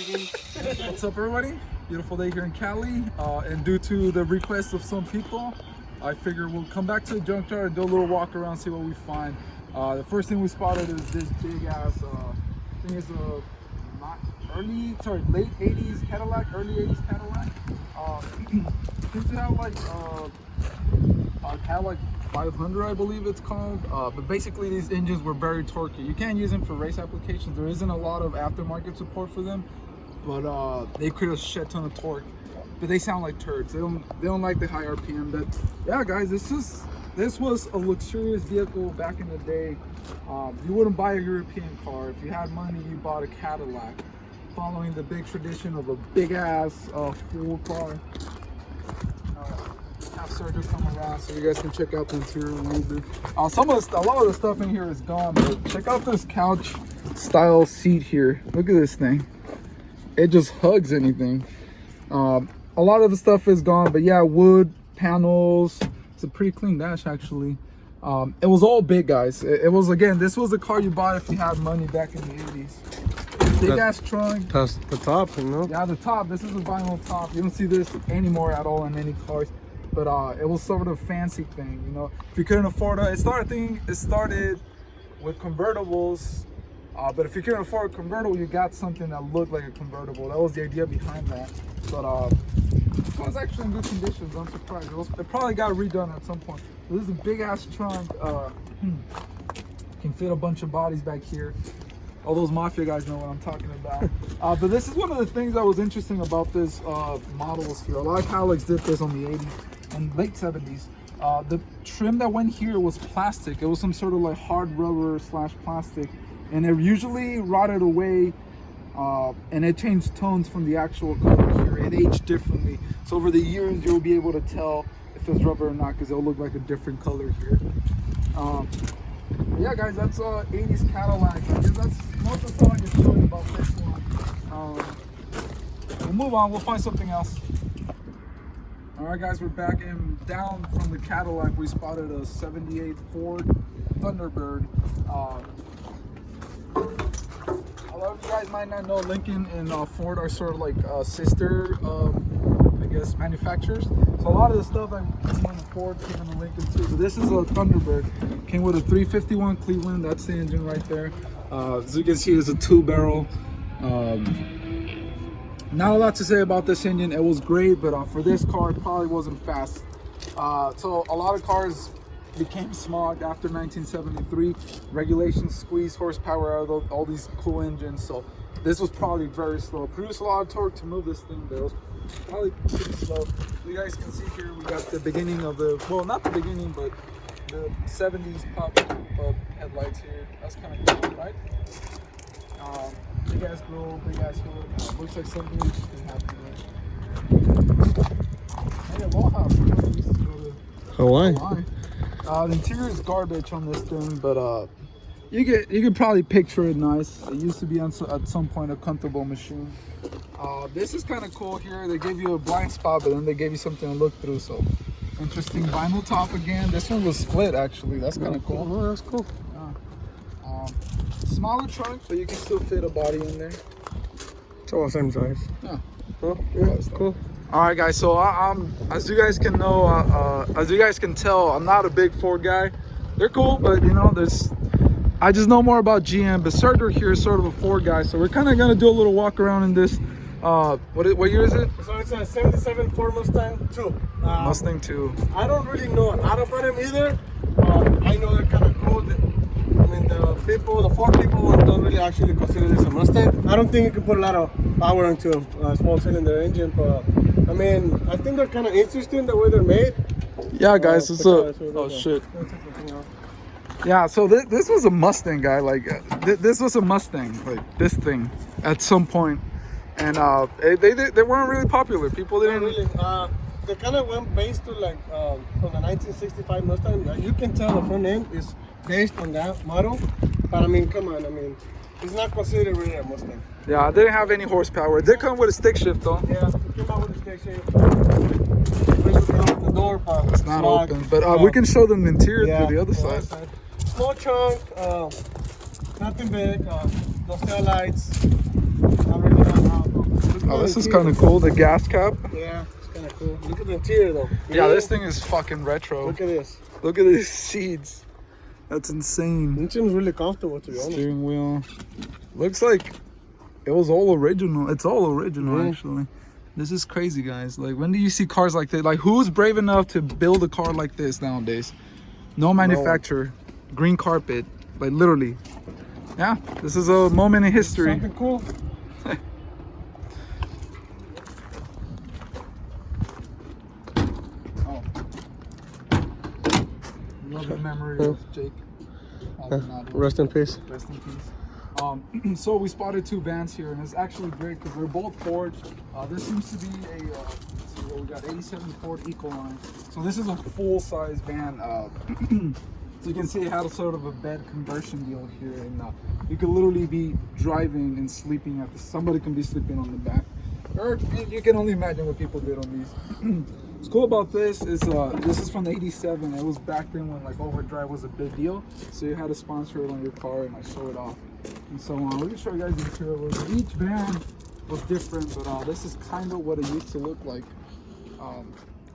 What's up, everybody? Beautiful day here in Cali, and due to the request of some people, I figure we'll come back to the junkyard and do a little walk around, see what we find. The first thing we spotted is this big ass, I think it's a late 80s Cadillac, early 80s Cadillac. Seems to have like a Cadillac 500, I believe it's called. But basically these engines were very torquey. You can't use them for race applications. There isn't a lot of aftermarket support for them, but they create a shit ton of torque. But they sound like turds. They don't like the high RPM. But yeah, guys, this was a luxurious vehicle back in the day. You wouldn't buy a European car. If you had money, you bought a Cadillac, following the big tradition of a big ass full car. Have Sergio come around so you guys can check out the interior a little bit. A lot of the stuff in here is gone, but check out this couch style seat here. Look at this thing. It just hugs anything. A lot of the stuff is gone, but yeah, wood panels. It's a pretty clean dash actually. It was all big, guys. It was, again, this was a car you bought if you had money back in the 80s. Big ass trunk. That's the top, you know? Yeah, the top. This is a vinyl top. You don't see this anymore at all in any cars. But it was sort of a fancy thing, you know. If you couldn't afford it, it started with convertibles. But if you couldn't afford a convertible, you got something that looked like a convertible. That was the idea behind that. But it was actually in good conditions. I'm surprised. It probably got redone at some point. This is a big ass trunk. Can fit a bunch of bodies back here. All those mafia guys know what I'm talking about. But this is one of the things that was interesting about this models here. A lot of Cadillacs did this on the 80s and late 70s. The trim that went here was plastic. It was some sort of like hard rubber / plastic, and it usually rotted away, and it changed tones from the actual color here. It aged differently. So over the years, you'll be able to tell if it's rubber or not, because it'll look like a different color here. Yeah, guys, that's 80s Cadillac. I guess that's most of the stuff I can tell you about this one. We'll move on. We'll find something else. All right, guys, we're back, and down from the Cadillac, we spotted a 78 Ford Thunderbird. A lot of you guys might not know Lincoln and Ford are sort of like sister, I guess, manufacturers. So a lot of the stuff that came on the Ford came on the Lincoln too. But this is a Thunderbird. Came with a 351 Cleveland. That's the engine right there. As you can see, it's a 2-barrel. Not a lot to say about this engine. It was great, but for this car, it probably wasn't fast. So a lot of cars became smog after 1973. Regulations squeezed horsepower out of all these cool engines. So this was probably very slow. Produced a lot of torque to move this thing, but it was probably pretty slow. You guys can see here, we got the beginning of the, well, not the beginning, but the 70s pop headlights here. That's kind of cool, right? Big ass grill, big ass hood. Looks like something interesting happening there. And a wall house. We used to go to Hawaii. The interior is garbage on this thing, but you could probably picture it nice. It used to be at some point a comfortable machine. This is kind of cool here. They gave you a blind spot, but then they gave you something to look through. So interesting vinyl top again. This one was split actually. That's kind of cool. Oh, that's cool. Smaller trunk, but you can still fit a body in there. It's all the same size. Yeah. Oh, yeah, cool. All right, guys. So as you guys can know, as you guys can tell, I'm not a big Ford guy. They're cool, but you know, I just know more about GM. But Sergio here is sort of a Ford guy, so we're kind of gonna do a little walk around in this. What year is it? So it's a 77 Ford Mustang 2. Mustang 2. I don't really know a lot about them either. I know they're kind of cool. I mean, the Ford people don't really actually consider this a Mustang. I don't think you can put a lot of power into a small cylinder engine, but I mean, I think they're kind of interesting the way they're made. Yeah, guys, it's oh shit. Yeah, so this was a Mustang, guy. Like this was a Mustang, like this thing, at some point, and they weren't really popular. People didn't really. They kind of went based to like from the 1965 Mustang. You can tell the front end is based on that model, but I mean, come on, I mean, it's not considered really a Mustang. Yeah, they didn't have any horsepower. They come with a stick shift though. Yeah, it came out with a stick shift. The door, it's not open, but we can show them the interior through the other side. Small trunk, nothing big, no tail lights. Not really Oh, this is kind of cool. The gas cap. Yeah, it's kind of cool. Look at the interior though. Yeah, this thing is fucking retro. Look at this. Look at these seats. That's insane. It seems really comfortable to be honest. Steering wheel. Looks like it was all original. It's all original actually. This is crazy, guys. Like, when do you see cars like this? Like, who's brave enough to build a car like this nowadays? No manufacturer. Green carpet. Like, literally. Yeah, this is a moment in history. Something cool. Oh. Love the memory of Jake. Rest in peace. Rest in peace. So we spotted two vans here, and it's actually great because they're both Ford. This seems to be a, let's see what we got, 87 Ford Ecoline. So this is a full-size van. So you can see it had a sort of a bed conversion deal here, and you could literally be driving and sleeping at the, somebody can be sleeping on the back. Or you can only imagine what people did on these. What's cool about this is from the 87. It was back then when like overdrive was a big deal. So you had to sponsor it on your car, and I show it off. And so we can show you guys the interior. Each van was different, but this is kind of what it used to look like.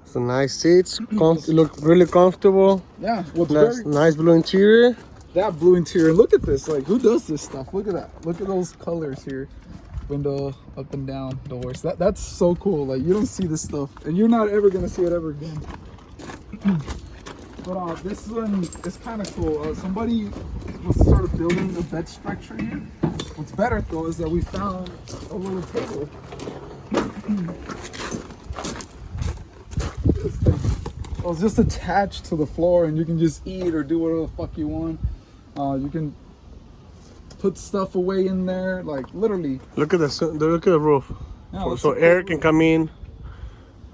Some nice seats. Look really comfortable. Yeah, what's nice blue interior. That blue interior. Look at this. Like, who does this stuff? Look at that. Look at those colors here. Window up and down doors. That's so cool. Like, you don't see this stuff, and you're not ever gonna see it ever again. But this one is kind of cool. Somebody was sort of building the bed structure here. What's better though is that we found a little table. This thing. It was just attached to the floor, and you can just eat or do whatever the fuck you want. You can put stuff away in there, like literally. Look at this. Look at the roof. Yeah, so air can come in.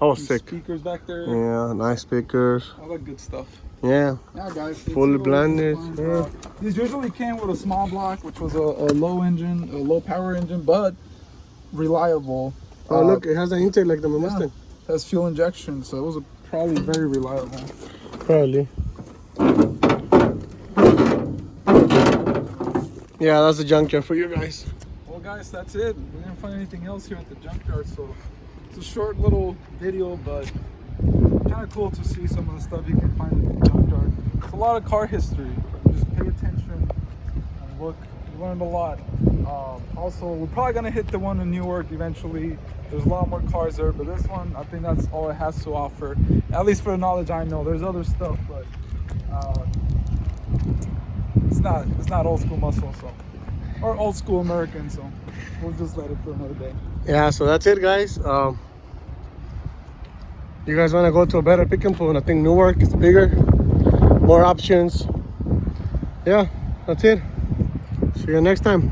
Oh, sick. Speakers back there. Yeah, nice speakers. All that good stuff. Yeah. Yeah, guys. Fully blended. Yeah. These usually came with a small block, which was a low power engine, but reliable. Oh, look, it has an intake like the Mustang. It has fuel injection, so it was probably very reliable. Probably. Yeah, that's the junkyard for you guys. Well, guys, that's it. We didn't find anything else here at the junkyard, so it's a short little video, but kind of cool to see some of the stuff you can find at the junkyard. It's a lot of car history. Just pay attention and look. You learned a lot. Also, we're probably gonna hit the one in Newark eventually. There's a lot more cars there, but this one, I think that's all it has to offer. At least for the knowledge I know. There's other stuff, but it's not old school muscle, so, or old school American, so we'll just let it for another day. Yeah, so that's it, guys. You guys want to go to a better pick and pull? I think Newark is bigger, more options. Yeah, that's it. See you next time.